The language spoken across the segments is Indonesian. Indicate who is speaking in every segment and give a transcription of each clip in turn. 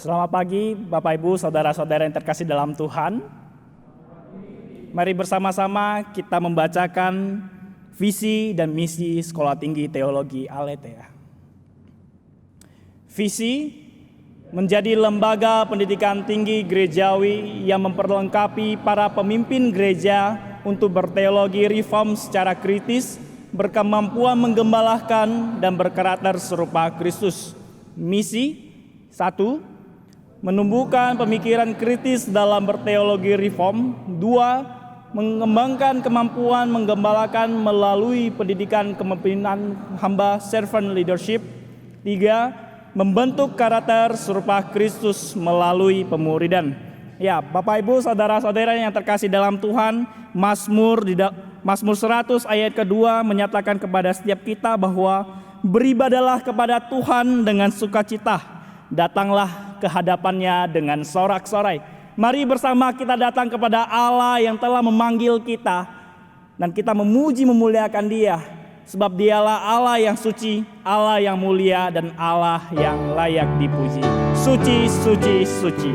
Speaker 1: Selamat pagi Bapak Ibu, Saudara-saudara yang terkasih dalam Tuhan. Mari bersama-sama kita membacakan visi dan misi Sekolah Tinggi Teologi Aletheia. Visi menjadi lembaga pendidikan tinggi gerejawi yang memperlengkapi para pemimpin gereja untuk berteologi reform secara kritis, berkemampuan menggembalakan dan berkarakter serupa Kristus. Misi 1. Menumbuhkan pemikiran kritis dalam berteologi reform. 2. Mengembangkan kemampuan menggembalakan melalui pendidikan kepemimpinan hamba servant leadership. 3. Membentuk karakter serupa Kristus melalui pemuridan. Ya, Bapak Ibu, saudara-saudara yang terkasih dalam Tuhan, Mazmur 100 ayat kedua menyatakan kepada setiap kita bahwa beribadalah kepada Tuhan dengan sukacita, datanglah ke hadapannya dengan sorak-sorai. Mari bersama kita datang kepada Allah yang telah memanggil kita, dan kita memuji memuliakan Dia, sebab Dialah Allah yang suci, Allah yang mulia, dan Allah yang layak dipuji. Suci, suci, suci.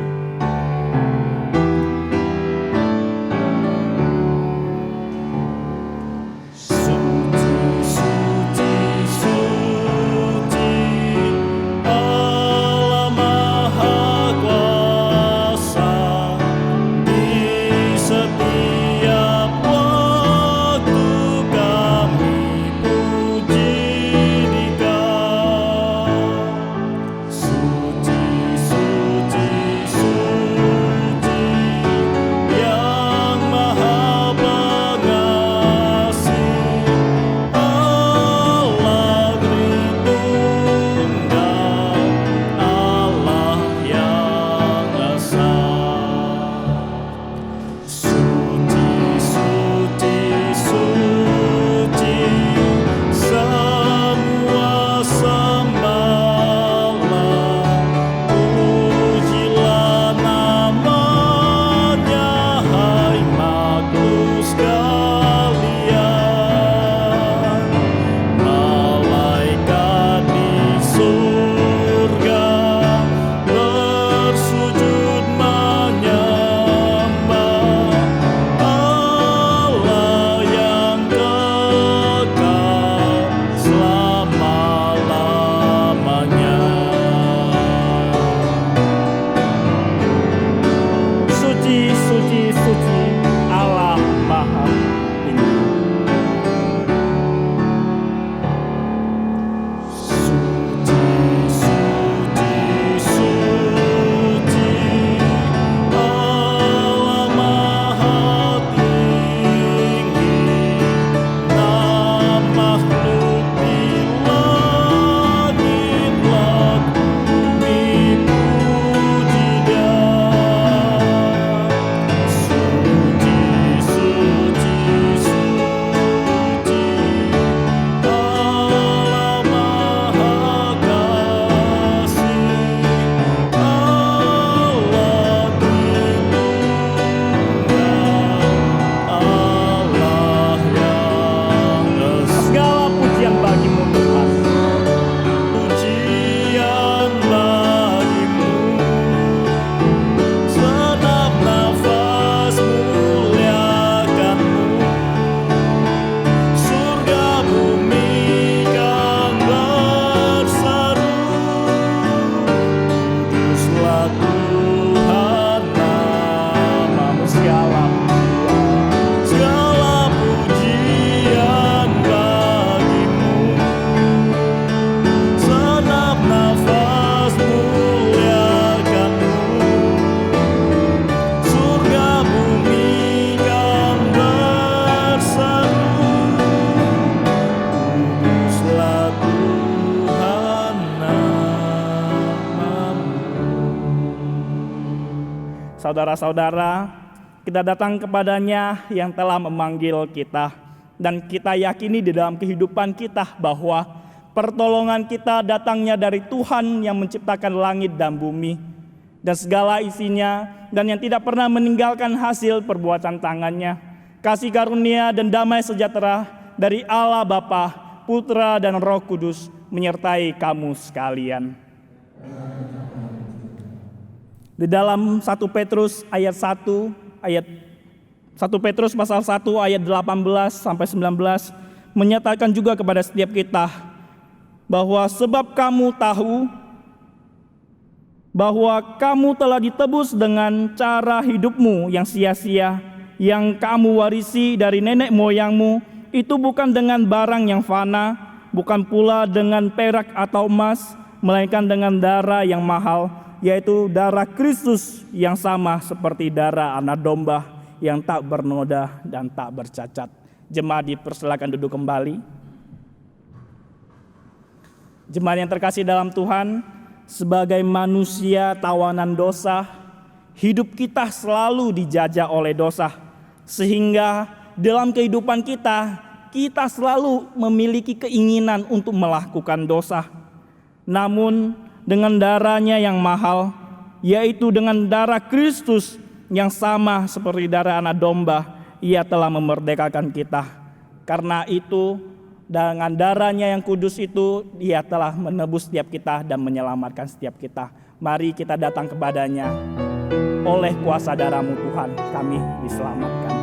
Speaker 1: Saudara-saudara, kita datang kepadanya yang telah memanggil kita, dan kita yakini di dalam kehidupan kita bahwa pertolongan kita datangnya dari Tuhan yang menciptakan langit dan bumi dan segala isinya, dan yang tidak pernah meninggalkan hasil perbuatan tangannya. Kasih karunia dan damai sejahtera dari Allah Bapa, Putra dan Roh Kudus menyertai kamu sekalian. Di dalam 1 Petrus pasal 1 ayat 18 sampai 19 menyatakan juga kepada setiap kita bahwa sebab kamu tahu bahwa kamu telah ditebus dengan cara hidupmu yang sia-sia yang kamu warisi dari nenek moyangmu, itu bukan dengan barang yang fana, bukan pula dengan perak atau emas, melainkan dengan darah yang mahal, yaitu darah Kristus yang sama seperti darah anak domba yang tak bernoda dan tak bercacat. Jemaat dipersilakan duduk kembali. Jemaat yang terkasih dalam Tuhan, sebagai manusia tawanan dosa, hidup kita selalu dijajah oleh dosa. Sehingga dalam kehidupan kita selalu memiliki keinginan untuk melakukan dosa. Namun dengan darahnya yang mahal, yaitu dengan darah Kristus yang sama seperti darah anak domba, Ia telah memerdekakan kita. Karena itu, dengan darahnya yang kudus itu, Ia telah menebus setiap kita dan menyelamatkan setiap kita. Mari kita datang kepadanya. Oleh kuasa darah-Mu Tuhan, kami diselamatkan.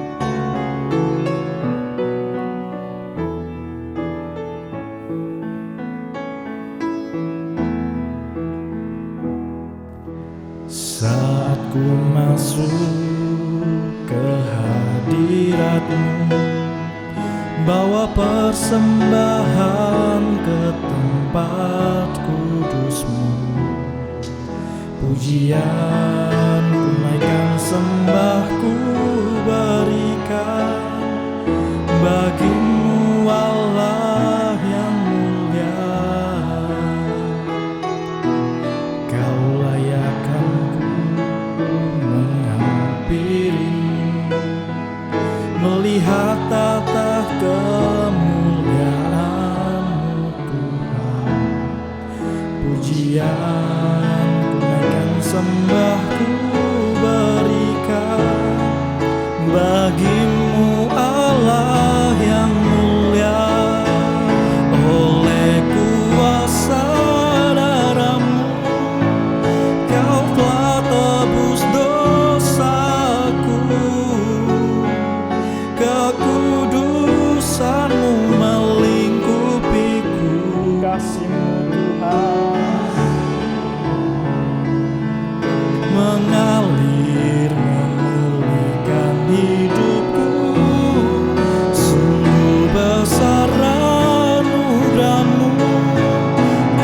Speaker 2: Saat ku masuk ke hadirat-Mu, bawa persembahan ke tempat kudus-Mu, pujian ku naikkan, sembah ku berikan bagi-Mu Allah yang mulia. Kau layakkan ku menghampiri-Mu, melihat tata kemuliaan-Mu Tuhan. Pujian ku naikkan, sembah ku berikan bagi-Mu Allah yang mulia. Oleh kuasa darah-Mu, Kau telah tebus dosaku. Kekudusan-Mu melingkupiku.
Speaker 1: Kasih-Mu Tuhan
Speaker 2: mengalir memulihkan hidupku. Sungguh besar anugerah-Mu,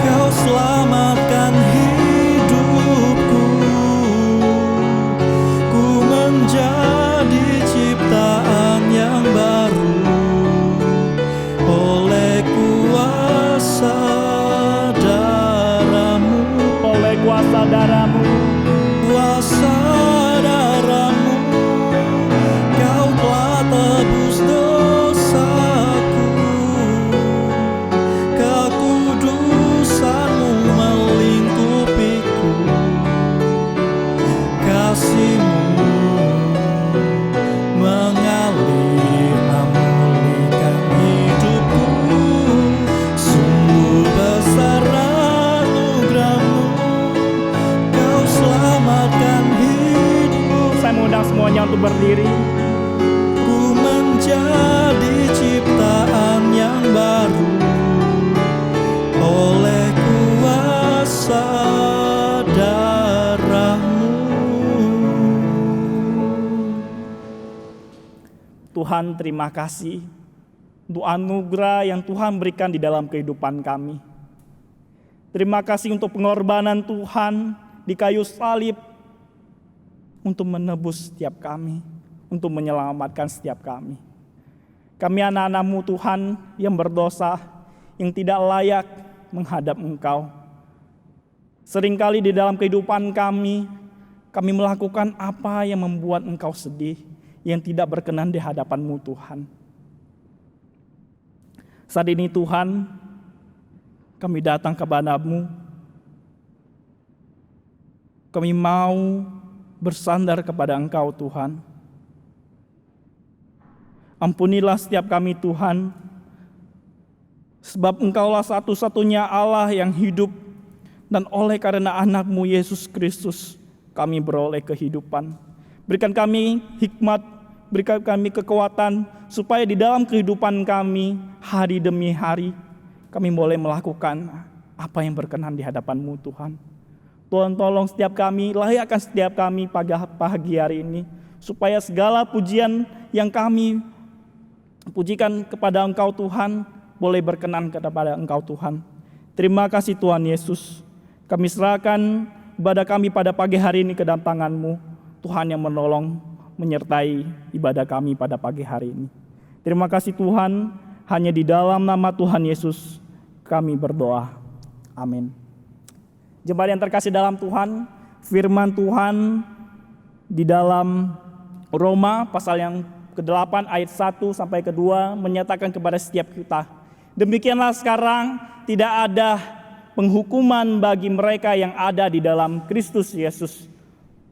Speaker 2: Kau selamatkan hidupku. Ku menjadi ciptaan yang baru oleh kuasa darah-Mu.
Speaker 1: oleh kuasa darah-Mu.
Speaker 2: Kuasa darah-Mu, Kau telah tebus dosaku. Kekudusan-Mu melingkupiku. Kasih-Mu mengalir memulihkan hidupku. Sungguh besar anugerah-Mu, Kau selamatkan hidupku.
Speaker 1: Saya mengundang semuanya untuk berdiri.
Speaker 2: Ku menjadi ciptaan yang baru oleh kuasa darah-Mu.
Speaker 1: Tuhan, terima kasih untuk anugerah yang Tuhan berikan di dalam kehidupan kami. Terima kasih untuk pengorbanan Tuhan di kayu salib untuk menebus setiap kami, untuk menyelamatkan setiap kami. Kami anak-anak-Mu Tuhan yang berdosa, yang tidak layak menghadap Engkau. Seringkali di dalam kehidupan kami melakukan apa yang membuat Engkau sedih, yang tidak berkenan di hadapan-Mu Tuhan. Saat ini Tuhan, kami datang kepada-Mu. Kami mau bersandar kepada Engkau Tuhan. Ampunilah setiap kami Tuhan, sebab Engkaulah satu-satunya Allah yang hidup, dan oleh karena anak-Mu Yesus Kristus, kami beroleh kehidupan. Berikan kami hikmat, berikan kami kekuatan, supaya di dalam kehidupan kami, hari demi hari, kami boleh melakukan apa yang berkenan di hadapan-Mu Tuhan. Tuhan tolong setiap kami, layakkan setiap kami pagi hari ini, supaya segala pujian yang kami pujikan kepada Engkau Tuhan, boleh berkenan kepada Engkau Tuhan. Terima kasih Tuhan Yesus. Kami serahkan ibadah kami pada pagi hari ini ke dalam tangan-Mu, Tuhan yang menolong, menyertai ibadah kami pada pagi hari ini. Terima kasih Tuhan, hanya di dalam nama Tuhan Yesus kami berdoa. Amin. Jemaat yang terkasih dalam Tuhan, firman Tuhan di dalam Roma pasal yang ke-8 ayat 1 sampai ke-2 menyatakan kepada setiap kita, demikianlah sekarang tidak ada penghukuman bagi mereka yang ada di dalam Kristus Yesus.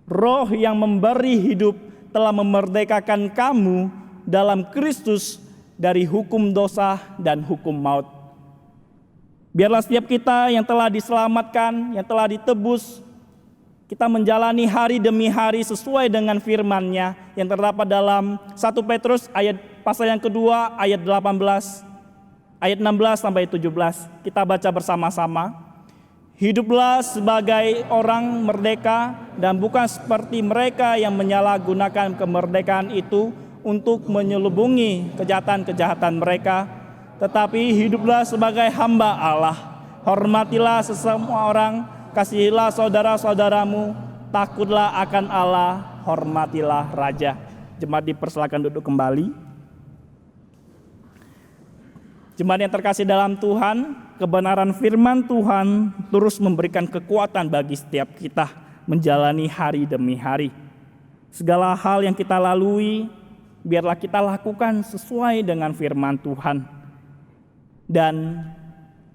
Speaker 1: Roh yang memberi hidup telah memerdekakan kamu dalam Kristus dari hukum dosa dan hukum maut. Biarlah setiap kita yang telah diselamatkan, yang telah ditebus, kita menjalani hari demi hari sesuai dengan firman-Nya yang terdapat dalam 1 Petrus ayat pasal yang kedua ayat 18, ayat 16 sampai 17. Kita baca bersama-sama. Hiduplah sebagai orang merdeka dan bukan seperti mereka yang menyalahgunakan kemerdekaan itu untuk menyelubungi kejahatan-kejahatan mereka, tetapi hiduplah sebagai hamba Allah. Hormatilah sesemua orang, kasihilah saudara-saudaramu, takutlah akan Allah, hormatilah Raja. Jemaat dipersilakan duduk kembali. Jemaat yang terkasih dalam Tuhan, kebenaran firman Tuhan terus memberikan kekuatan bagi setiap kita menjalani hari demi hari. Segala hal yang kita lalui, biarlah kita lakukan sesuai dengan firman Tuhan. Dan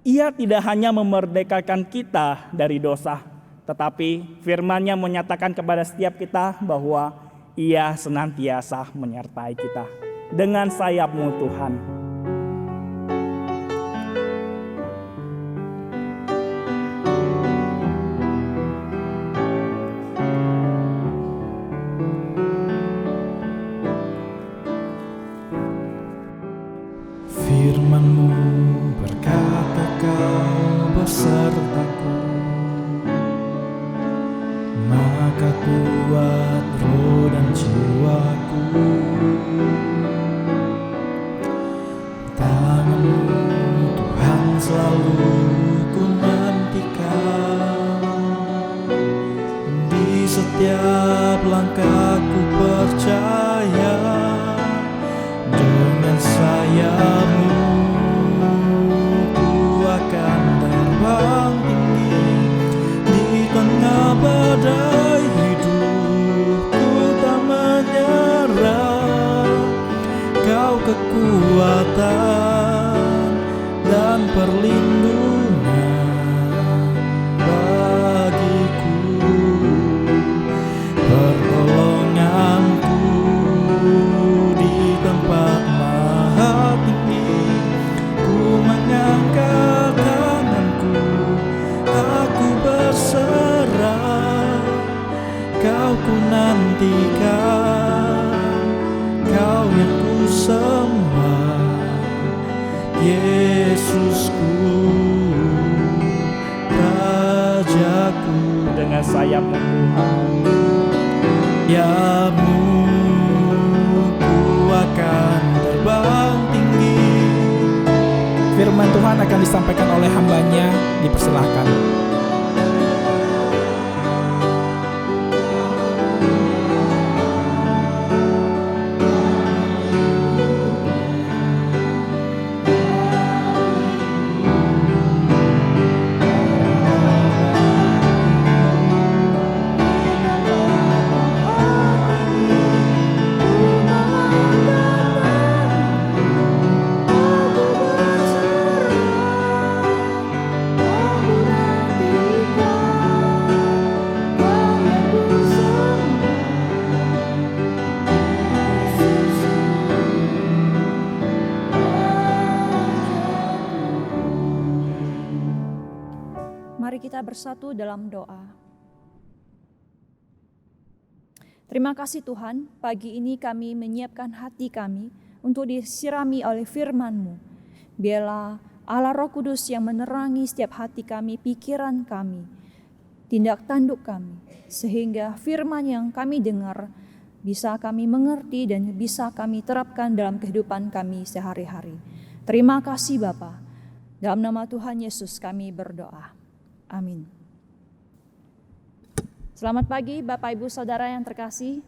Speaker 1: Ia tidak hanya memerdekakan kita dari dosa, tetapi firman-Nya menyatakan kepada setiap kita bahwa Ia senantiasa menyertai kita. Dengan sayap-Mu Tuhan.
Speaker 2: Firman-Mu berkata Kau besertaku, maka kuat roh dan jiwaku. Tangan-Mu Tuhan selalu ku nantikan, di setiap langkahku percaya. Dengan sayap-Mu ku akan terbang tinggi di tengah badai hidup. Ku tak menyerah, Kau kekuatan dan perlindungan bagiku, pertolonganku di tempat maha tinggi. Ku mengangkat tanganku, aku berserah. Kau ku nantikan, Kau yang ku sembah, Yesusku, Rajaku.
Speaker 1: Dengan sayap-Mu Tuhan.
Speaker 2: Ya-Mu ku akan terbang tinggi.
Speaker 3: Firman Tuhan akan disampaikan oleh hamba-Nya, dipersilahkan.
Speaker 4: Mari kita bersatu dalam doa. Terima kasih Tuhan, pagi ini kami menyiapkan hati kami untuk disirami oleh firman-Mu. Biarlah Allah Roh Kudus yang menerangi setiap hati kami, pikiran kami, tindak tanduk kami, sehingga firman yang kami dengar bisa kami mengerti dan bisa kami terapkan dalam kehidupan kami sehari-hari. Terima kasih Bapa. Dalam nama Tuhan Yesus kami berdoa. Amin. Selamat pagi Bapak Ibu Saudara yang terkasih.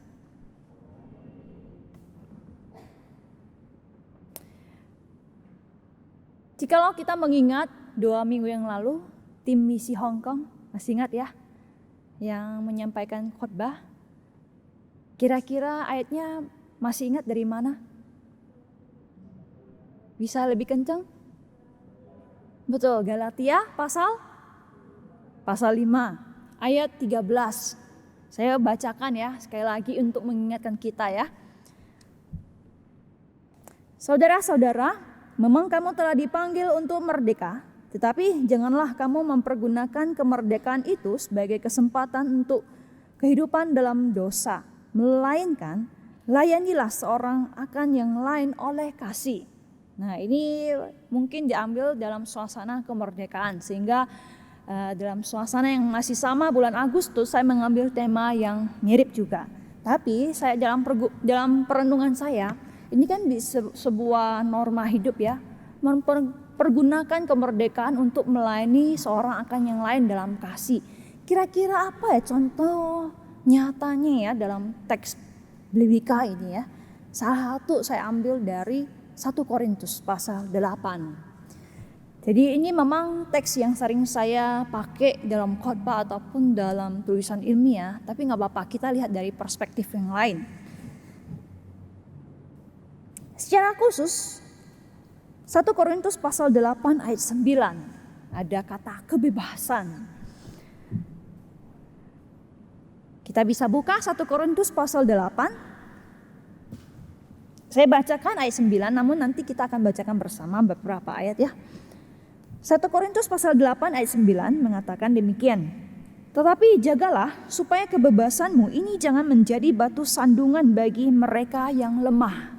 Speaker 4: Jikalau kita mengingat 2 minggu yang lalu, tim misi Hong Kong, masih ingat ya, yang menyampaikan khotbah. Kira-kira ayatnya masih ingat dari mana? Bisa lebih kencang? Betul, Galatia pasal 5. Ayat 13, saya bacakan ya sekali lagi untuk mengingatkan kita ya. Saudara-saudara, memang kamu telah dipanggil untuk merdeka, tetapi janganlah kamu mempergunakan kemerdekaan itu sebagai kesempatan untuk kehidupan dalam dosa, melainkan layanilah seorang akan yang lain oleh kasih. Nah, ini mungkin diambil dalam suasana kemerdekaan, sehingga dalam suasana yang masih sama bulan Agustus saya mengambil tema yang mirip juga. Tapi saya dalam perenungan saya, ini kan sebuah norma hidup ya, mempergunakan kemerdekaan untuk melayani seorang akan yang lain dalam kasih. Kira-kira apa ya contoh nyatanya ya dalam teks Blewika ini ya? Salah satu saya ambil dari 1 Korintus pasal 8. Jadi ini memang teks yang sering saya pakai dalam khotbah ataupun dalam tulisan ilmiah, tapi nggak apa-apa, kita lihat dari perspektif yang lain. Secara khusus, 1 Korintus pasal 8 ayat 9, ada kata kebebasan. Kita bisa buka 1 Korintus pasal 8. Saya bacakan ayat 9, namun nanti kita akan bacakan bersama beberapa ayat ya. 1 Korintus pasal 8 ayat 9 mengatakan demikian. Tetapi jagalah supaya kebebasanmu ini jangan menjadi batu sandungan bagi mereka yang lemah.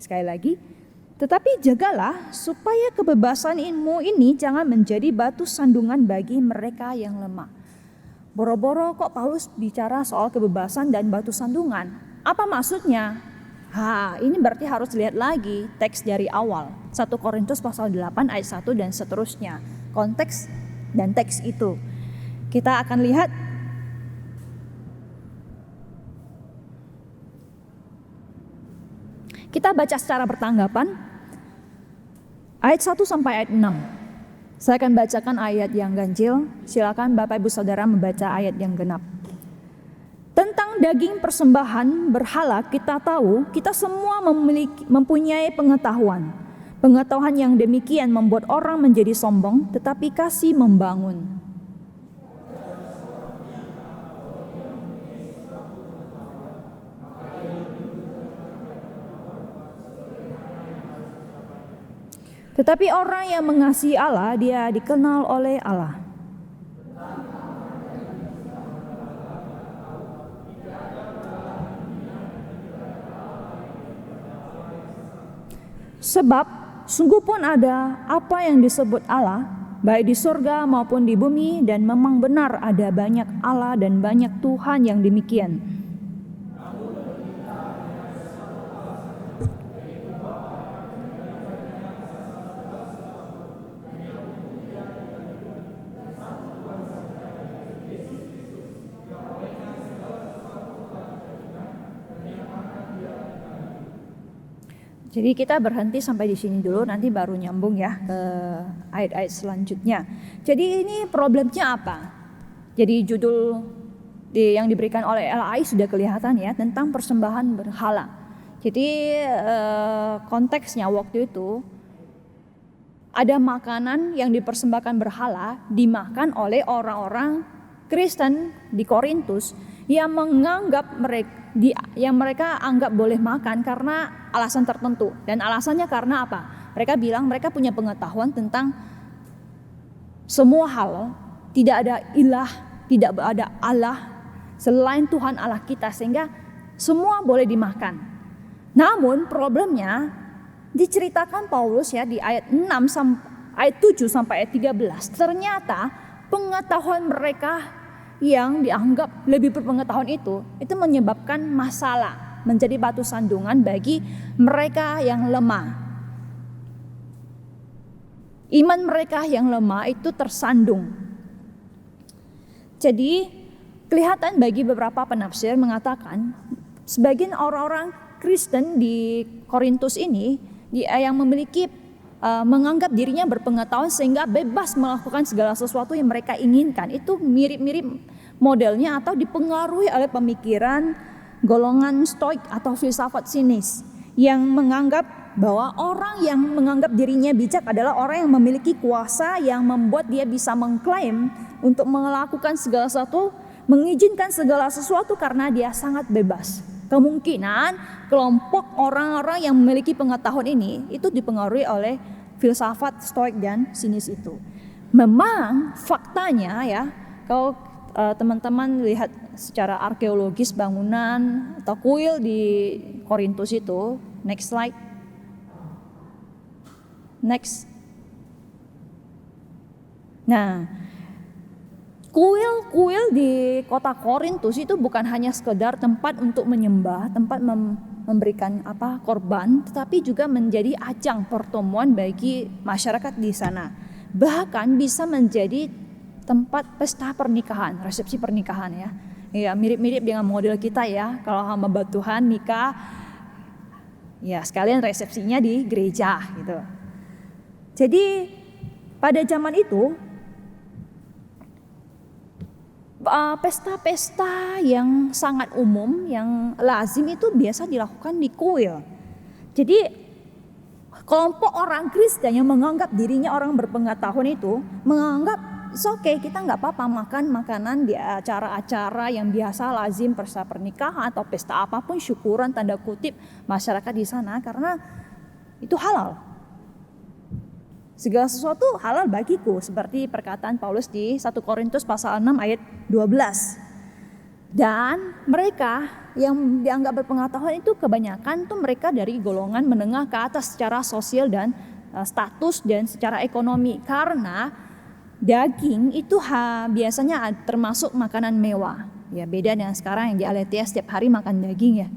Speaker 4: Sekali lagi, tetapi jagalah supaya kebebasanmu ini jangan menjadi batu sandungan bagi mereka yang lemah. Boro-boro kok Paulus bicara soal kebebasan dan batu sandungan? Apa maksudnya? Ini berarti harus lihat lagi teks dari awal. 1 Korintus pasal 8 ayat 1 dan seterusnya. Konteks dan teks itu. Kita akan lihat. Kita baca secara bertanggapan. Ayat 1 sampai ayat 6. Saya akan bacakan ayat yang ganjil. Silakan Bapak Ibu Saudara membaca ayat yang genap. Tentang daging persembahan berhala kita tahu kita semua mempunyai pengetahuan. Pengetahuan yang demikian membuat orang menjadi sombong, tetapi kasih membangun. Tetapi orang yang mengasihi Allah, dia dikenal oleh Allah. Sebab sungguh pun ada apa yang disebut Allah, baik di surga maupun di bumi, dan memang benar ada banyak Allah dan banyak Tuhan yang demikian. Jadi kita berhenti sampai di sini dulu, nanti baru nyambung ya ke ayat-ayat selanjutnya. Jadi ini problemnya apa? Jadi judul yang diberikan oleh LAI sudah kelihatan ya, tentang persembahan berhala. Jadi konteksnya waktu itu ada makanan yang dipersembahkan berhala dimakan oleh orang-orang Kristen di Korintus yang menganggap mereka anggap boleh makan karena alasan tertentu. Dan alasannya karena apa? Mereka bilang mereka punya pengetahuan tentang semua hal, tidak ada ilah, tidak ada Allah selain Tuhan Allah kita, sehingga semua boleh dimakan. Namun problemnya diceritakan Paulus ya di ayat 7 sampai ayat 13. Ternyata pengetahuan mereka yang dianggap lebih berpengetahuan itu menyebabkan masalah, menjadi batu sandungan bagi mereka yang lemah. Iman mereka yang lemah itu tersandung. Jadi kelihatan bagi beberapa penafsir mengatakan sebagian orang-orang Kristen di Korintus ini yang memiliki menganggap dirinya berpengetahuan sehingga bebas melakukan segala sesuatu yang mereka inginkan, itu mirip-mirip modelnya atau dipengaruhi oleh pemikiran golongan Stoik atau filsafat sinis yang menganggap bahwa orang yang menganggap dirinya bijak adalah orang yang memiliki kuasa yang membuat dia bisa mengklaim untuk melakukan segala sesuatu, mengizinkan segala sesuatu karena dia sangat bebas. Kemungkinan kelompok orang-orang yang memiliki pengetahuan ini itu dipengaruhi oleh filsafat Stoik dan sinis itu. Memang faktanya ya, kalau teman-teman lihat secara arkeologis bangunan atau kuil di Korintus itu, next slide. Next. Nah, kuil-kuil di kota Korintus itu bukan hanya sekedar tempat untuk menyembah, tempat memberikan korban, tetapi juga menjadi ajang pertemuan bagi masyarakat di sana. Bahkan bisa menjadi tempat pesta pernikahan, resepsi pernikahan ya. Ya, mirip-mirip dengan model kita ya. Kalau hamba Tuhan nikah, ya sekalian resepsinya di gereja gitu. Jadi pada zaman itu pesta-pesta yang sangat umum, yang lazim itu biasa dilakukan di kuil. Jadi kelompok orang Kristen yang menganggap dirinya orang berpengetahuan itu menganggap oke, kita nggak apa-apa makan makanan di acara-acara yang biasa lazim, pesta pernikahan atau pesta apapun, syukuran tanda kutip masyarakat di sana, karena itu halal. Segala sesuatu halal bagiku, seperti perkataan Paulus di 1 Korintus pasal 6 ayat 12. Dan mereka yang dianggap berpengetahuan itu kebanyakan tuh mereka dari golongan menengah ke atas secara sosial dan status dan secara ekonomi. Karena daging itu biasanya termasuk makanan mewah. Ya beda dengan sekarang yang di Aletheia setiap hari makan daging ya.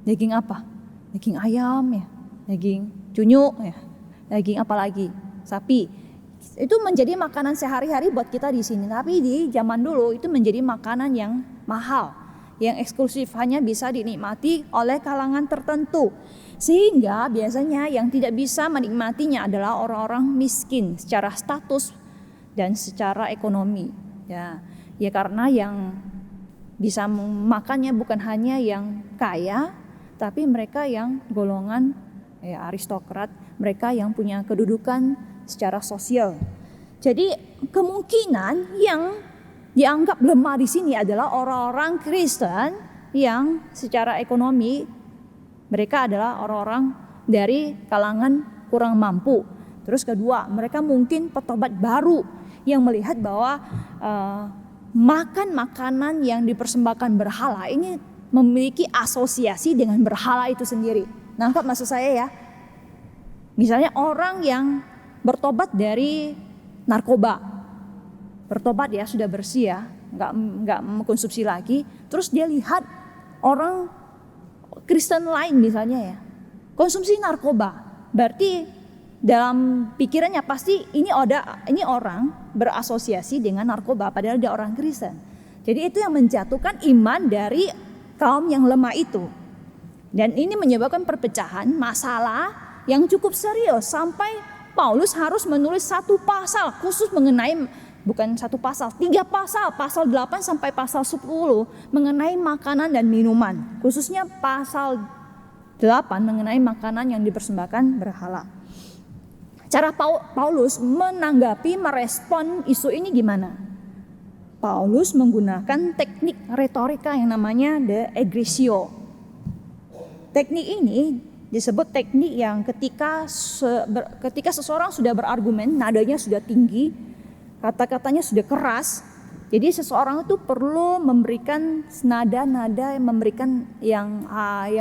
Speaker 4: Daging apa? Daging ayam ya, daging cunyuk ya, daging apa lagi? Sapi. Itu menjadi makanan sehari-hari buat kita di sini. Tapi di zaman dulu itu menjadi makanan yang mahal, yang eksklusif, hanya bisa dinikmati oleh kalangan tertentu. Sehingga biasanya yang tidak bisa menikmatinya adalah orang-orang miskin secara status dan secara ekonomi. Ya karena yang bisa makannya bukan hanya yang kaya, tapi mereka yang golongan aristokrat, mereka yang punya kedudukan secara sosial. Jadi kemungkinan yang dianggap lemah di sini adalah orang-orang Kristen yang secara ekonomi mereka adalah orang-orang dari kalangan kurang mampu. Terus kedua, mereka mungkin petobat baru yang melihat bahwa makan makanan yang dipersembahkan berhala ini memiliki asosiasi dengan berhala itu sendiri. Nangkap maksud saya ya? Misalnya orang yang bertobat dari narkoba, bertobat ya sudah bersih ya, nggak mengkonsumsi lagi. Terus dia lihat orang Kristen lain misalnya ya konsumsi narkoba, berarti dalam pikirannya pasti ini orang berasosiasi dengan narkoba, padahal dia orang Kristen. Jadi itu yang menjatuhkan iman dari kaum yang lemah itu, dan ini menyebabkan perpecahan, masalah yang cukup serius sampai Paulus harus menulis satu pasal khusus mengenai, bukan satu pasal, 3 pasal, pasal 8 sampai pasal 10 mengenai makanan dan minuman. Khususnya pasal 8 mengenai makanan yang dipersembahkan berhala. Cara Paulus menanggapi, merespon isu ini gimana? Paulus menggunakan teknik retorika yang namanya the egresio. Teknik ini disebut teknik yang ketika seseorang sudah berargumen, nadanya sudah tinggi, kata-katanya sudah keras, Jadi seseorang itu perlu memberikan nada-nada, memberikan yang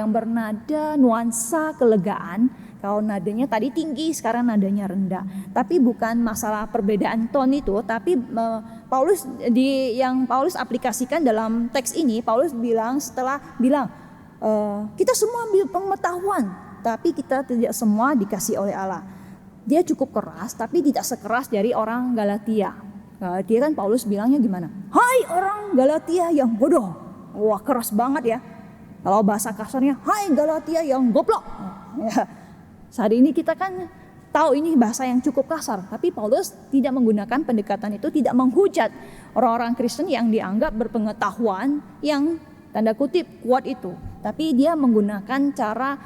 Speaker 4: bernada nuansa kelegaan. Kalau nadanya tadi tinggi, sekarang nadanya rendah. Tapi bukan masalah perbedaan ton itu, tapi yang Paulus aplikasikan dalam teks ini, Paulus bilang kita semua ambil pengetahuan, tapi kita tidak semua dikasih oleh Allah. Dia cukup keras, tapi tidak sekeras dari orang Galatia. Dia kan Paulus bilangnya gimana? Hai orang Galatia yang bodoh. Wah, keras banget ya. Kalau bahasa kasarnya, hai Galatia yang goblok. Ya. Saat ini kita kan tahu ini bahasa yang cukup kasar, tapi Paulus tidak menggunakan pendekatan itu, tidak menghujat orang-orang Kristen yang dianggap berpengetahuan yang tanda kutip kuat itu. Tapi dia menggunakan cara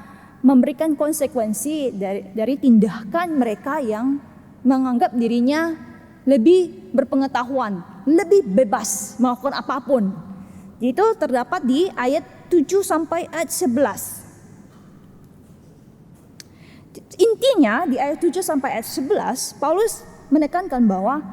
Speaker 4: memberikan konsekuensi dari tindakan mereka yang menganggap dirinya lebih berpengetahuan, lebih bebas melakukan apapun. Itu terdapat di ayat 7 sampai ayat 11. Intinya di ayat 7 sampai ayat 11, Paulus menekankan bahwa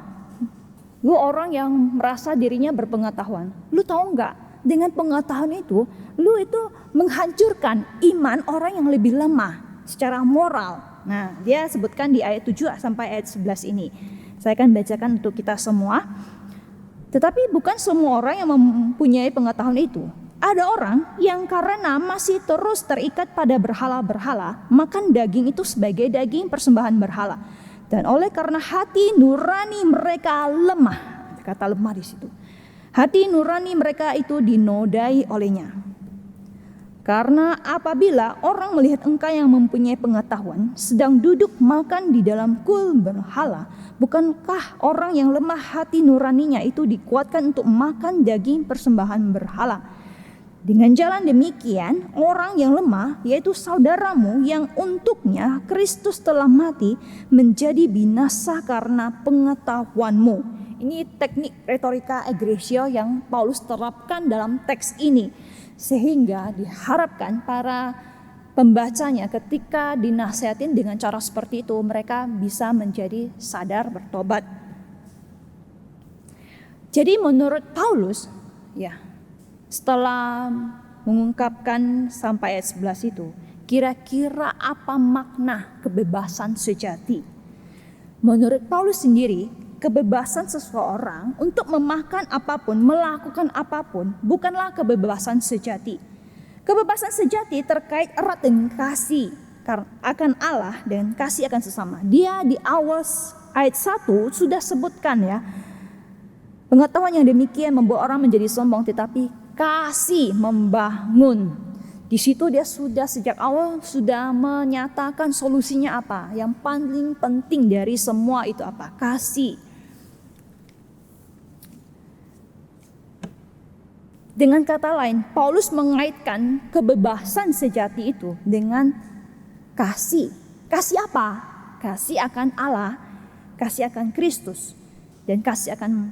Speaker 4: lu orang yang merasa dirinya berpengetahuan. Lu tahu nggak? Dengan pengetahuan itu, lu itu menghancurkan iman orang yang lebih lemah secara moral. Nah, dia sebutkan di ayat 7 sampai ayat 11 ini. Saya akan bacakan untuk kita semua. Tetapi bukan semua orang yang mempunyai pengetahuan itu. Ada orang yang karena masih terus terikat pada berhala-berhala, makan daging itu sebagai daging persembahan berhala. Dan oleh karena hati nurani mereka lemah, kata lemah di situ. Hati nurani mereka itu dinodai olehnya. Karena apabila orang melihat engkau yang mempunyai pengetahuan sedang duduk makan di dalam kul berhala, bukankah orang yang lemah hati nuraninya itu dikuatkan untuk makan daging persembahan berhala? Dengan jalan demikian, orang yang lemah, yaitu saudaramu yang untuknya Kristus telah mati, menjadi binasa karena pengetahuanmu. Ini teknik retorika egresio yang Paulus terapkan dalam teks ini. Sehingga diharapkan para pembacanya ketika dinasihatin dengan cara seperti itu, mereka bisa menjadi sadar bertobat. Jadi menurut Paulus, ya, setelah mengungkapkan sampai ayat 11 itu, kira-kira apa makna kebebasan sejati? Menurut Paulus sendiri, kebebasan seseorang untuk memakan apapun, melakukan apapun, bukanlah kebebasan sejati. Kebebasan sejati terkait erat dengan kasih akan Allah dan kasih akan sesama. Dia di awal ayat 1 sudah sebutkan ya, pengetahuan yang demikian membuat orang menjadi sombong, tetapi kasih membangun. Di situ dia sudah sejak awal sudah menyatakan solusinya apa. Yang paling penting dari semua itu apa? Kasih. Dengan kata lain, Paulus mengaitkan kebebasan sejati itu dengan kasih. Kasih apa? Kasih akan Allah, kasih akan Kristus, dan kasih akan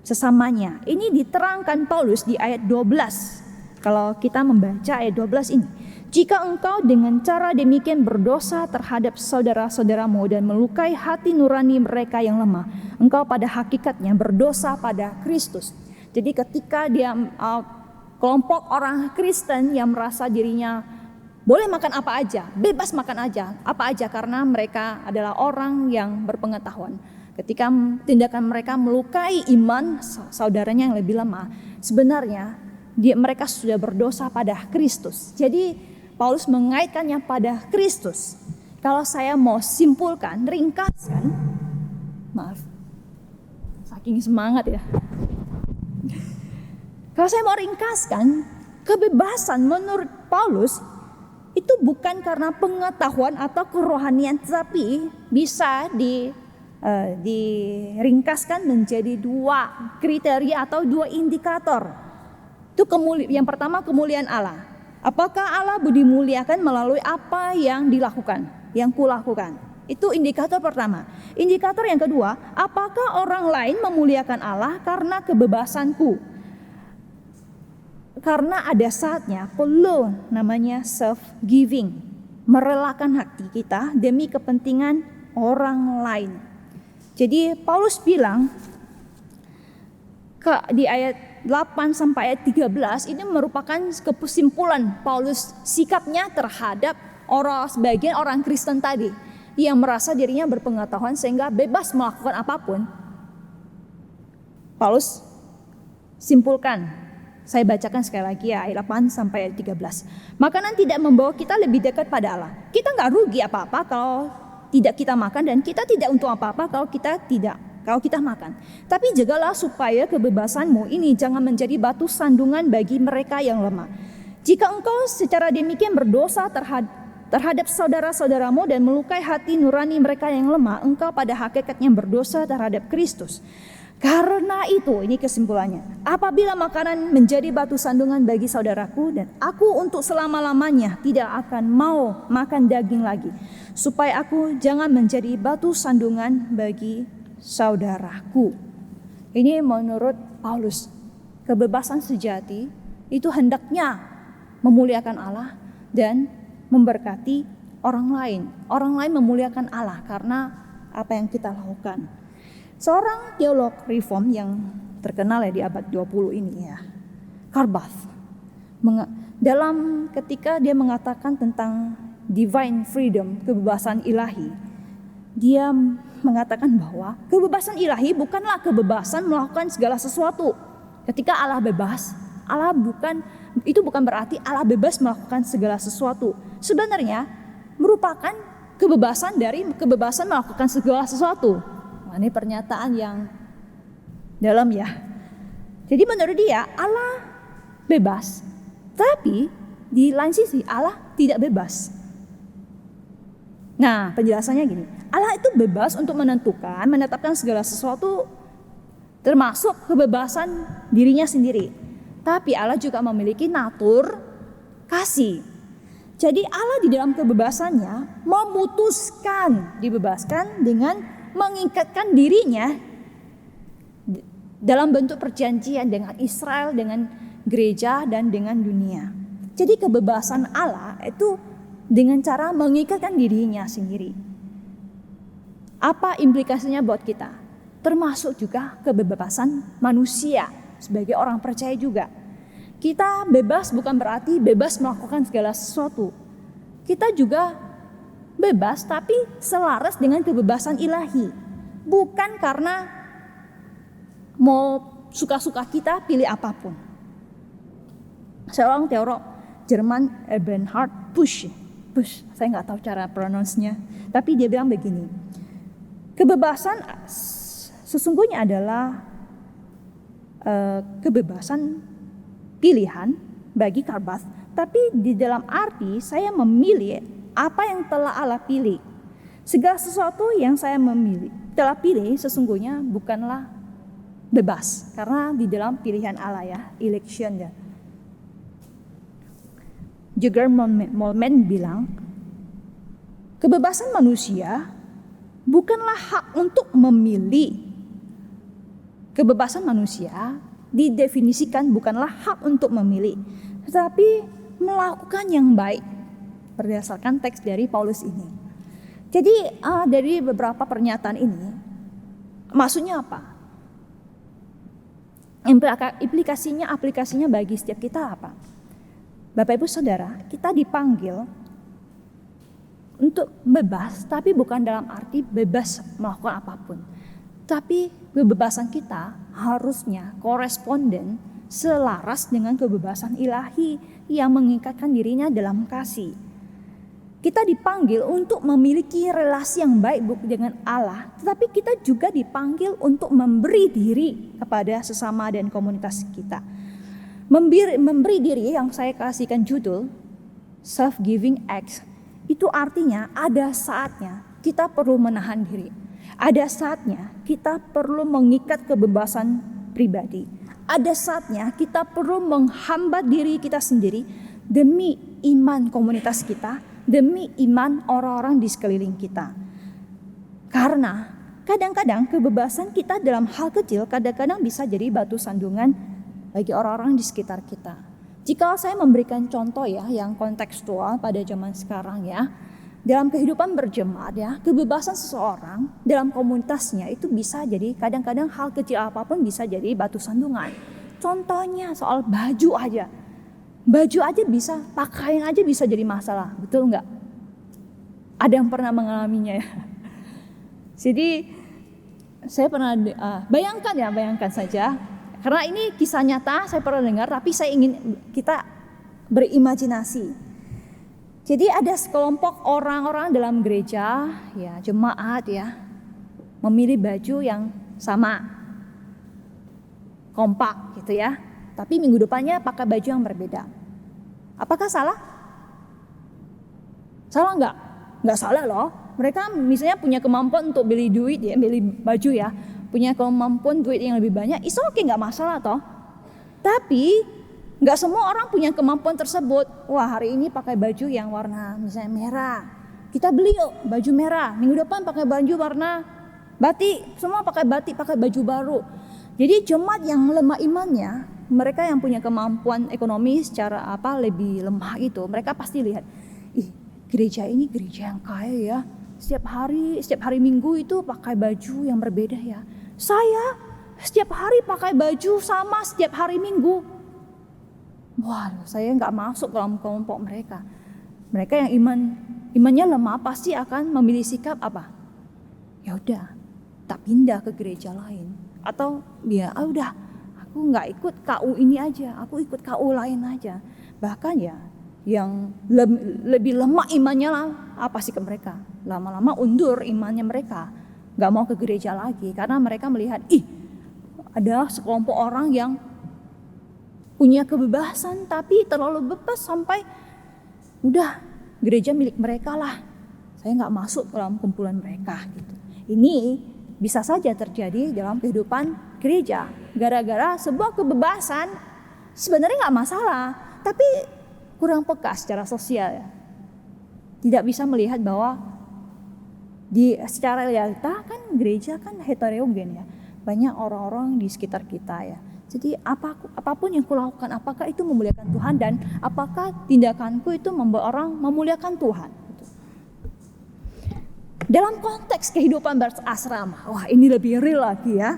Speaker 4: sesamanya. Ini diterangkan Paulus di ayat 12. Kalau kita membaca ayat 12 ini, jika engkau dengan cara demikian berdosa terhadap saudara-saudaramu dan melukai hati nurani mereka yang lemah, engkau pada hakikatnya berdosa pada Kristus. Jadi ketika dia kelompok orang Kristen yang merasa dirinya boleh makan apa aja, bebas makan aja, apa aja karena mereka adalah orang yang berpengetahuan. Ketika tindakan mereka melukai iman saudaranya yang lebih lemah, sebenarnya mereka sudah berdosa pada Kristus. Jadi Paulus mengaitkannya pada Kristus. Kalau saya mau simpulkan, ringkaskan, maaf, saking semangat ya. Kalau saya mau ringkaskan, kebebasan menurut Paulus itu bukan karena pengetahuan atau kerohanian, tetapi bisa diringkaskan menjadi dua kriteria atau dua indikator. Itu yang pertama kemuliaan Allah. Apakah Allah dimuliakan melalui apa yang dilakukan, yang kulakukan? Itu indikator pertama. Indikator yang kedua, apakah orang lain memuliakan Allah karena kebebasanku? Karena ada saatnya perlu namanya self-giving, merelakan hati kita demi kepentingan orang lain. Jadi Paulus bilang, di ayat 8 sampai ayat 13 ini merupakan kesimpulan Paulus sikapnya terhadap sebagian orang Kristen tadi yang merasa dirinya berpengetahuan sehingga bebas melakukan apapun. Paulus simpulkan, saya bacakan sekali lagi ya, ayat 8 sampai ayat 13. Makanan tidak membawa kita lebih dekat pada Allah. Kita nggak rugi apa-apa kalau tidak kita makan, dan kita tidak untung apa-apa kalau kita makan. Tapi jagalah supaya kebebasanmu ini jangan menjadi batu sandungan bagi mereka yang lemah. Jika engkau secara demikian berdosa terhadap saudara-saudaramu dan melukai hati nurani mereka yang lemah, engkau pada hakikatnya berdosa terhadap Kristus. Karena itu, ini kesimpulannya, apabila makanan menjadi batu sandungan bagi saudaraku, dan aku untuk selama-lamanya tidak akan mau makan daging lagi, supaya aku jangan menjadi batu sandungan bagi saudaraku. Ini menurut Paulus, kebebasan sejati itu hendaknya memuliakan Allah dan memberkati orang lain. Orang lain memuliakan Allah karena apa yang kita lakukan. Seorang teolog reform yang terkenal ya di abad 20 ini ya, Karl Barth, dalam ketika dia mengatakan tentang divine freedom, kebebasan ilahi, dia mengatakan bahwa kebebasan ilahi bukanlah kebebasan melakukan segala sesuatu. Ketika Allah bebas, itu bukan berarti Allah bebas melakukan segala sesuatu. Sebenarnya merupakan kebebasan melakukan segala sesuatu. Nah, ini pernyataan yang dalam ya. Jadi menurut dia Allah bebas, tapi di lain sisi Allah tidak bebas. Nah, penjelasannya gini, Allah itu bebas untuk menetapkan segala sesuatu, termasuk kebebasan dirinya sendiri. Tapi Allah juga memiliki natur kasih. Jadi Allah di dalam kebebasannya memutuskan dibebaskan dengan mengikatkan dirinya dalam bentuk perjanjian dengan Israel, dengan gereja, dan dengan dunia. Jadi kebebasan Allah itu dengan cara mengikatkan dirinya sendiri. Apa implikasinya buat kita? Termasuk juga kebebasan manusia sebagai orang percaya juga. Kita bebas bukan berarti bebas melakukan segala sesuatu. Kita juga bebas tapi selaras dengan kebebasan ilahi. Bukan karena mau suka-suka kita pilih apapun. Seorang teolog Jerman Bernhard Busch, saya nggak tahu cara pronounce-nya, tapi dia bilang begini, kebebasan sesungguhnya adalah kebebasan pilihan bagi Karl Barth, tapi di dalam arti saya memilih apa yang telah Allah pilih. Segala sesuatu yang saya telah pilih sesungguhnya bukanlah bebas, karena di dalam pilihan Allah ya, election ya. Jürgen Moltmann bilang, kebebasan manusia bukanlah hak untuk memilih. Kebebasan manusia didefinisikan bukanlah hak untuk memilih, tetapi melakukan yang baik. Berdasarkan teks dari Paulus ini. Jadi dari beberapa pernyataan ini, maksudnya apa? Aplikasinya bagi setiap kita apa? Bapak Ibu Saudara, kita dipanggil untuk bebas, tapi bukan dalam arti bebas melakukan apapun. Tapi kebebasan kita harusnya koresponden selaras dengan kebebasan ilahi yang mengikatkan dirinya dalam kasih. Kita dipanggil untuk memiliki relasi yang baik dengan Allah, tetapi kita juga dipanggil untuk memberi diri kepada sesama dan komunitas kita. Memberi diri yang saya kasihkan judul self-giving acts, itu artinya ada saatnya kita perlu menahan diri. Ada saatnya kita perlu mengikat kebebasan pribadi. Ada saatnya kita perlu menghambat diri kita sendiri demi iman komunitas kita, demi iman orang-orang di sekeliling kita. Karena kadang-kadang kebebasan kita dalam hal kecil kadang-kadang bisa jadi batu sandungan bagi orang-orang di sekitar kita. Jika saya memberikan contoh ya yang kontekstual pada zaman sekarang ya, dalam kehidupan berjemaat ya, kebebasan seseorang dalam komunitasnya itu bisa jadi kadang-kadang hal kecil apapun bisa jadi batu sandungan. Contohnya soal baju aja. Baju aja bisa, pakaian aja bisa jadi masalah, betul nggak? Ada yang pernah mengalaminya ya. Jadi saya pernah bayangkan saja. Karena ini kisah nyata saya pernah dengar, tapi saya ingin kita berimajinasi. Jadi ada sekelompok orang-orang dalam gereja, ya jemaat ya, memilih baju yang sama, kompak gitu ya. Tapi minggu depannya pakai baju yang berbeda. Apakah salah? Salah nggak? Nggak salah loh. Mereka misalnya punya kemampuan untuk beli duit ya, beli baju ya, punya kemampuan duit yang lebih banyak, it's okay, nggak masalah toh. Tapi nggak semua orang punya kemampuan tersebut. Wah, hari ini pakai baju yang warna misalnya merah, kita beli yuk baju merah. Minggu depan pakai baju warna batik, semua pakai batik, pakai baju baru. Jadi jemaat yang lemah imannya, mereka yang punya kemampuan ekonomi secara lebih lemah itu, mereka pasti lihat, gereja ini gereja yang kaya ya. Setiap hari Minggu itu pakai baju yang berbeda ya. Saya setiap hari pakai baju sama setiap hari Minggu. Wah, saya nggak masuk dalam kelompok mereka. Mereka yang imannya lemah pasti akan memilih sikap apa? Ya udah, tak pindah ke gereja lain. Atau dia, udah, aku nggak ikut KU ini aja, aku ikut KU lain aja. Bahkan ya, yang lebih lemah imannya lah, apa sih ke mereka? Lama-lama undur imannya mereka, nggak mau ke gereja lagi karena mereka melihat, ada sekelompok orang yang punya kebebasan tapi terlalu bebas sampai udah gereja milik mereka lah. Saya nggak masuk dalam kumpulan mereka gitu. Ini bisa saja terjadi dalam kehidupan gereja gara-gara sebuah kebebasan sebenarnya nggak masalah, tapi kurang peka secara sosial ya. Tidak bisa melihat bahwa secara realita kan gereja kan heterogen ya. Banyak orang-orang di sekitar kita ya. Jadi apapun yang kulakukan, apakah itu memuliakan Tuhan dan apakah tindakanku itu membuat orang memuliakan Tuhan. Dalam konteks kehidupan berasrama, wah ini lebih real lagi ya.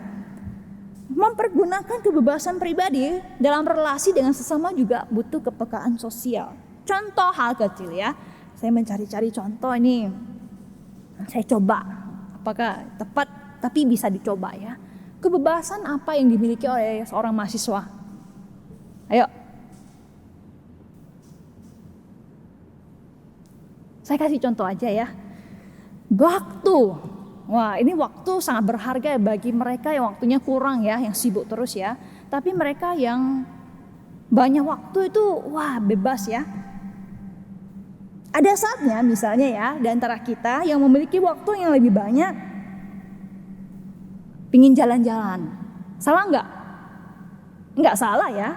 Speaker 4: Mempergunakan kebebasan pribadi dalam relasi dengan sesama juga butuh kepekaan sosial. Contoh hal kecil ya, saya mencari-cari contoh ini. Saya coba, apakah tepat tapi bisa dicoba ya. Kebebasan apa yang dimiliki oleh seorang mahasiswa? Ayo. Saya kasih contoh aja ya. Waktu. Wah, ini waktu sangat berharga bagi mereka yang waktunya kurang ya, yang sibuk terus ya. Tapi mereka yang banyak waktu itu wah bebas ya. Ada saatnya misalnya ya, di antara kita yang memiliki waktu yang lebih banyak pingin jalan-jalan. Salah nggak? Nggak salah ya.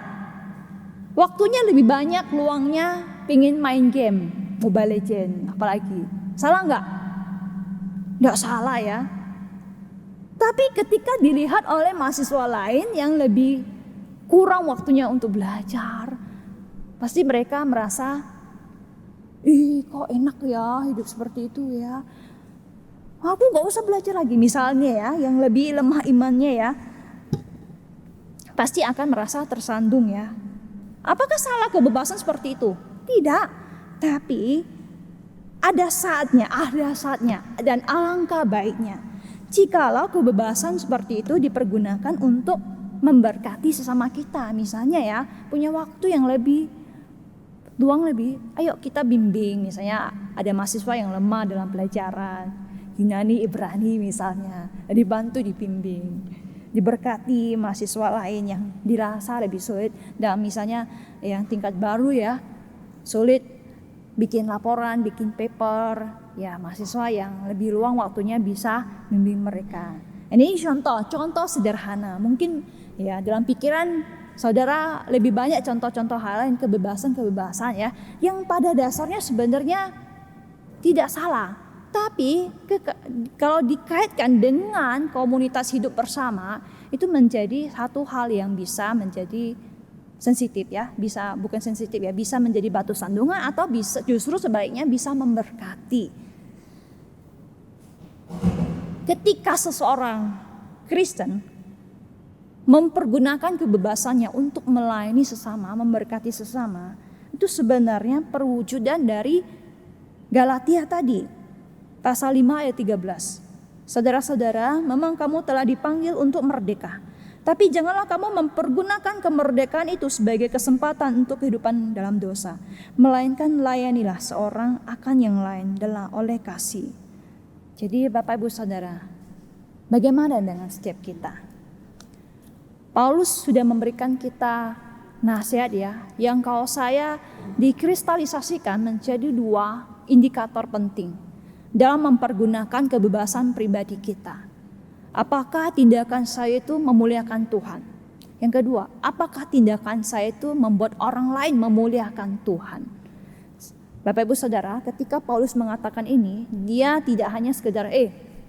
Speaker 4: Waktunya lebih banyak, luangnya pingin main game, Mobile Legends apalagi. Salah nggak? Nggak salah ya. Tapi ketika dilihat oleh mahasiswa lain yang lebih kurang waktunya untuk belajar, pasti mereka merasa, kok enak ya hidup seperti itu ya. Aku gak usah belajar lagi misalnya ya, yang lebih lemah imannya ya, pasti akan merasa tersandung ya. Apakah salah kebebasan seperti itu? Tidak, tapi ada saatnya dan alangkah baiknya jikalau kebebasan seperti itu dipergunakan untuk memberkati sesama kita. Misalnya ya, punya waktu yang lebih, luang lebih, ayo kita bimbing. Misalnya ada mahasiswa yang lemah dalam pelajaran Yunani, Ibrani misalnya, dibantu dibimbing, diberkati mahasiswa lain yang dirasa lebih sulit dan misalnya yang tingkat baru ya, sulit bikin laporan, bikin paper, ya mahasiswa yang lebih luang waktunya bisa membimbing mereka. Ini contoh sederhana, mungkin ya dalam pikiran saudara lebih banyak contoh-contoh hal lain kebebasan ya, yang pada dasarnya sebenarnya tidak salah. Tapi kalau dikaitkan dengan komunitas hidup bersama, itu menjadi satu hal yang bisa menjadi sensitif ya, bisa menjadi batu sandungan atau bisa justru sebaliknya bisa memberkati. Ketika seseorang Kristen mempergunakan kebebasannya untuk melayani sesama, memberkati sesama, itu sebenarnya perwujudan dari Galatia tadi, pasal 5 ayat 13. Saudara-saudara, memang kamu telah dipanggil untuk merdeka. Tapi janganlah kamu mempergunakan kemerdekaan itu sebagai kesempatan untuk kehidupan dalam dosa. Melainkan layanilah seorang akan yang lain oleh kasih. Jadi Bapak Ibu Saudara, bagaimana dengan setiap kita? Paulus sudah memberikan kita nasihat ya, yang kalau saya dikristalisasikan menjadi 2 indikator penting dalam mempergunakan kebebasan pribadi kita. Apakah tindakan saya itu memuliakan Tuhan? Yang kedua, apakah tindakan saya itu membuat orang lain memuliakan Tuhan? Bapak Ibu Saudara, ketika Paulus mengatakan ini, dia tidak hanya sekedar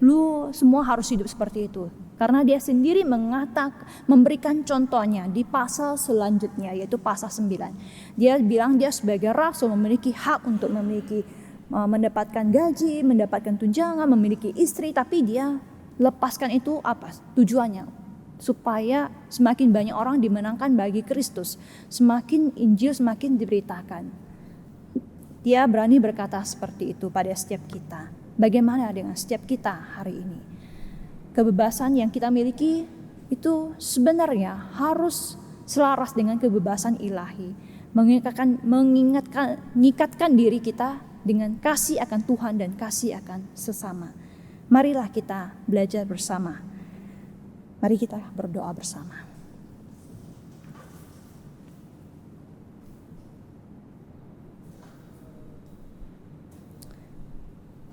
Speaker 4: lu semua harus hidup seperti itu. Karena dia sendiri memberikan contohnya di pasal selanjutnya, yaitu pasal 9. Dia bilang dia sebagai rasul memiliki hak untuk mendapatkan gaji, mendapatkan tunjangan, memiliki istri, tapi dia lepaskan itu apa? Tujuannya supaya semakin banyak orang dimenangkan bagi Kristus, semakin Injil semakin diberitakan. Dia berani berkata seperti itu pada setiap kita. Bagaimana dengan setiap kita hari ini? Kebebasan yang kita miliki itu sebenarnya harus selaras dengan kebebasan ilahi, mengikatkan diri kita dengan kasih akan Tuhan dan kasih akan sesama. Marilah kita belajar bersama. Mari kita berdoa bersama.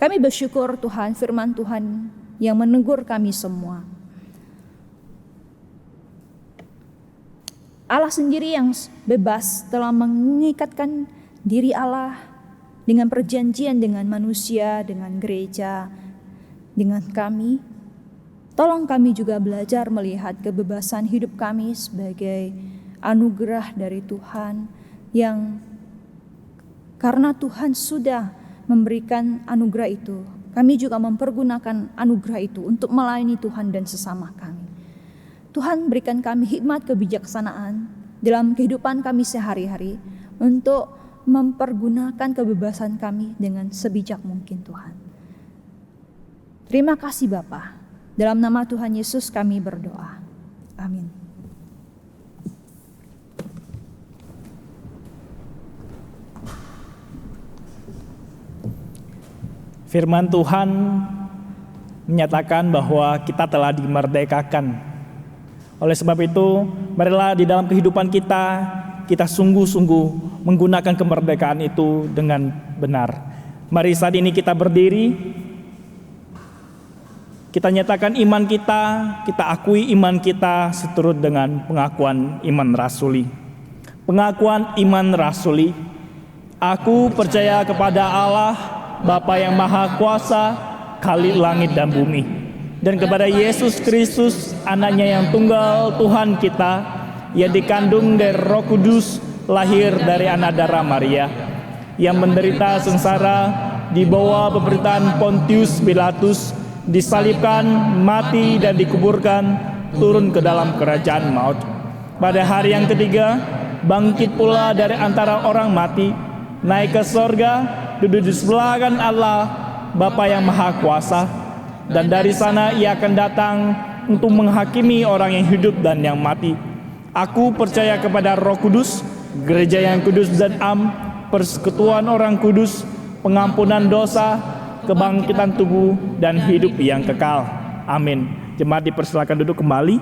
Speaker 4: Kami bersyukur Tuhan, firman Tuhan yang menegur kami semua. Allah sendiri yang bebas telah mengikatkan diri Allah dengan perjanjian dengan manusia, dengan gereja, dengan kami. Tolong kami juga belajar melihat kebebasan hidup kami sebagai anugerah dari Tuhan, yang karena Tuhan sudah memberikan anugerah itu, kami juga mempergunakan anugerah itu untuk melayani Tuhan dan sesama kami. Tuhan berikan kami hikmat kebijaksanaan dalam kehidupan kami sehari-hari untuk mempergunakan kebebasan kami dengan sebijak mungkin Tuhan. Terima kasih Bapa. Dalam nama Tuhan Yesus kami berdoa. Amin.
Speaker 1: Firman Tuhan menyatakan bahwa kita telah dimerdekakan. Oleh sebab itu, marilah di dalam kehidupan kita sungguh-sungguh menggunakan kemerdekaan itu dengan benar. Mari saat ini kita berdiri. Kita nyatakan iman kita akui iman kita seturut dengan pengakuan iman rasuli. Pengakuan iman rasuli. Aku percaya kepada Allah, Bapa yang Maha Kuasa, Khalik langit dan bumi, dan kepada Yesus Kristus, anaknya yang tunggal Tuhan kita, yang dikandung dari Roh Kudus, lahir dari anak darah Maria, yang menderita sengsara di bawah pemerintahan Pontius Pilatus, disalibkan, mati dan dikuburkan, turun ke dalam kerajaan maut. Pada hari yang ketiga, bangkit pula dari antara orang mati, naik ke sorga, duduk di sebelah kanan Allah, Bapa yang Maha Kuasa, dan dari sana ia akan datang untuk menghakimi orang yang hidup dan yang mati. Aku percaya kepada Roh Kudus, gereja yang kudus dan persekutuan orang kudus, pengampunan dosa, kebangkitan tubuh dan hidup yang kekal. Amin. Jemaat dipersilakan duduk kembali.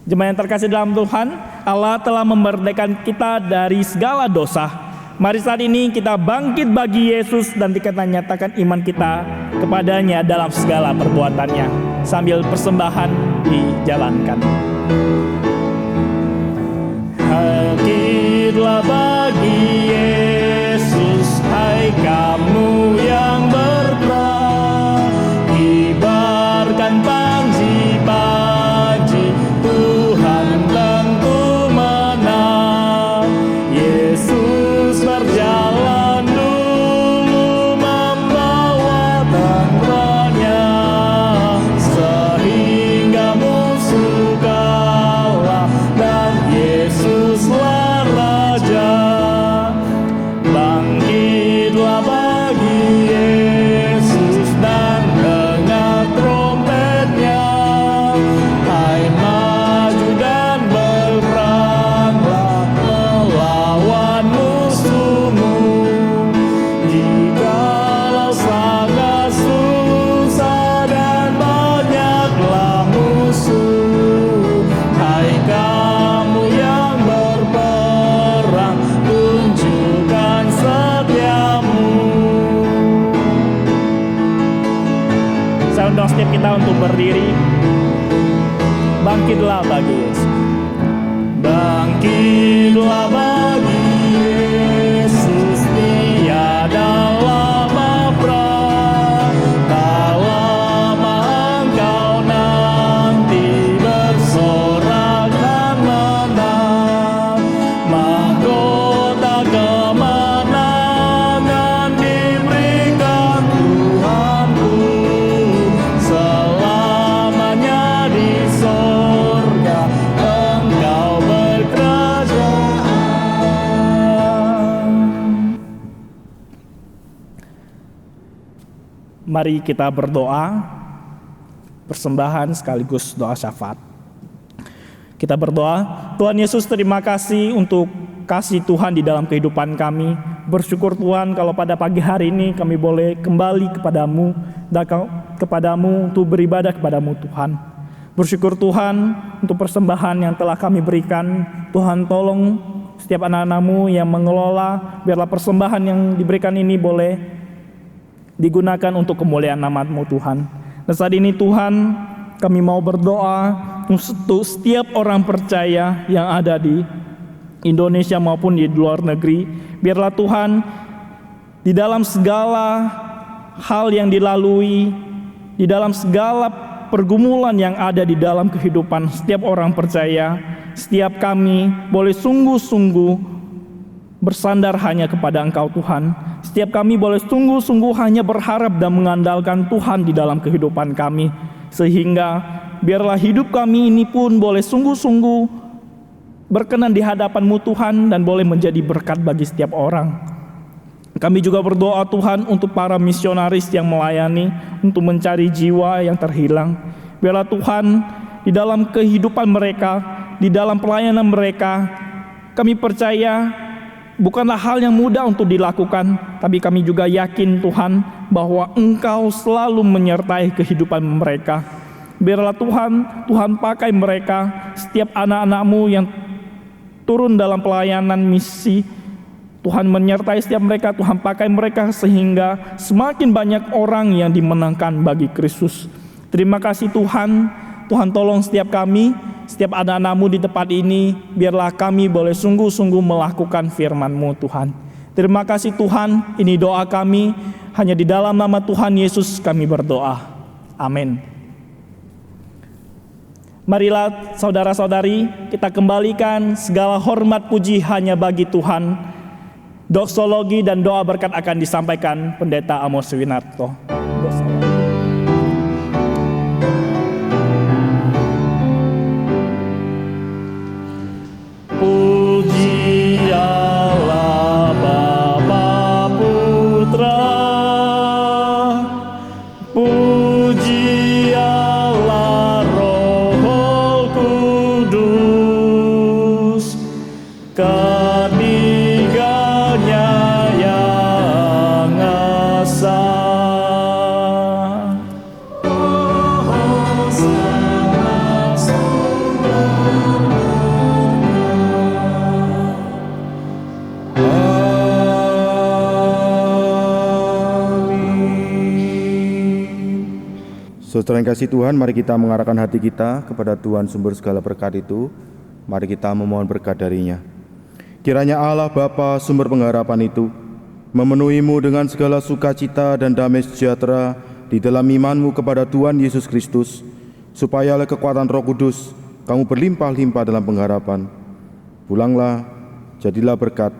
Speaker 1: Jemaat yang terkasih dalam Tuhan, Allah telah memerdekakan kita dari segala dosa. Mari saat ini kita bangkit bagi Yesus dan kita nyatakan iman kita kepadanya dalam segala perbuatannya, sambil persembahan dijalankan. Bangkitlah bagi Yesus, hai kamu yang berperang, kibarkan panji-panji, Tuhan tentu menang. dong setiap kita untuk berdiri. Bangkitlah bagi Yesus. Bangkitlah bagi Yesus, Dia dalam perang. Tak lama engkau nanti bersorak menang. Mahkota kemenangan diberikan Tuhanku, selamanya di sorga engkau berkerajaan. Mari kita berdoa, persembahan sekaligus doa syafaat. Kita berdoa, Tuhan Yesus, terima kasih untuk kasih Tuhan di dalam kehidupan kami. Bersyukur Tuhan kalau pada pagi hari ini kami boleh kembali kepadamu untuk beribadah kepadamu Tuhan. Bersyukur Tuhan untuk persembahan yang telah kami berikan. Tuhan tolong setiap anak-anak-Mu yang mengelola, biarlah persembahan yang diberikan ini boleh digunakan untuk kemuliaan nama-Mu Tuhan. Dan saat ini Tuhan, kami mau berdoa untuk setiap orang percaya yang ada di Indonesia maupun di luar negeri. Biarlah Tuhan, di dalam segala hal yang dilalui, di dalam segala pergumulan yang ada di dalam kehidupan setiap orang percaya, setiap kami boleh sungguh-sungguh bersandar hanya kepada Engkau Tuhan. Setiap kami boleh sungguh-sungguh hanya berharap dan mengandalkan Tuhan di dalam kehidupan kami. Sehingga biarlah hidup kami ini pun boleh sungguh-sungguh berkenan di hadapan-Mu Tuhan dan boleh menjadi berkat bagi setiap orang. Kami juga berdoa Tuhan untuk para misionaris yang melayani untuk mencari jiwa yang terhilang. Biarlah Tuhan di dalam kehidupan mereka, di dalam pelayanan mereka, kami percaya bukanlah hal yang mudah untuk dilakukan, tapi kami juga yakin Tuhan bahwa Engkau selalu menyertai kehidupan mereka. Biarlah Tuhan pakai mereka, setiap anak-anak-Mu yang turun dalam pelayanan misi. Tuhan menyertai setiap mereka, Tuhan pakai mereka sehingga semakin banyak orang yang dimenangkan bagi Kristus. Terima kasih Tuhan. Tuhan tolong setiap kami, setiap anak-anak-Mu di tempat ini, biarlah kami boleh sungguh-sungguh melakukan firman-Mu Tuhan. Terima kasih Tuhan, ini doa kami, hanya di dalam nama Tuhan Yesus kami berdoa. Amin. Marilah saudara-saudari, kita kembalikan segala hormat puji hanya bagi Tuhan. Doksologi dan doa berkat akan disampaikan Pendeta Amos Winarto. Puji Allah Bapa Putra, puji Allah Roh Kudus, ketiganya yang esa.
Speaker 5: Saudara yang kasih Tuhan, mari kita mengarahkan hati kita kepada Tuhan sumber segala berkat itu. Mari kita memohon berkat darinya. Kiranya Allah Bapa sumber pengharapan itu memenuhimu dengan segala sukacita dan damai sejahtera di dalam imanmu kepada Tuhan Yesus Kristus, supaya oleh kekuatan Roh Kudus kamu berlimpah-limpah dalam pengharapan. Pulanglah, jadilah berkat,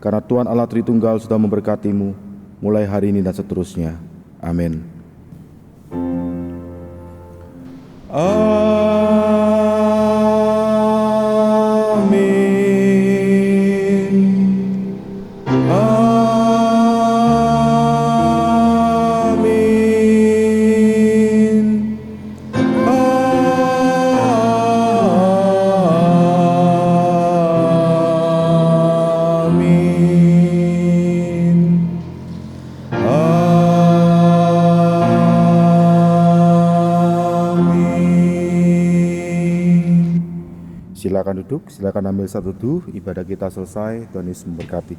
Speaker 5: karena Tuhan Allah Tritunggal sudah memberkatimu mulai hari ini dan seterusnya. Amin. Silakan duduk, silakan ambil satu teduh. Ibadah kita selesai. Tuhan Yesus memberkati.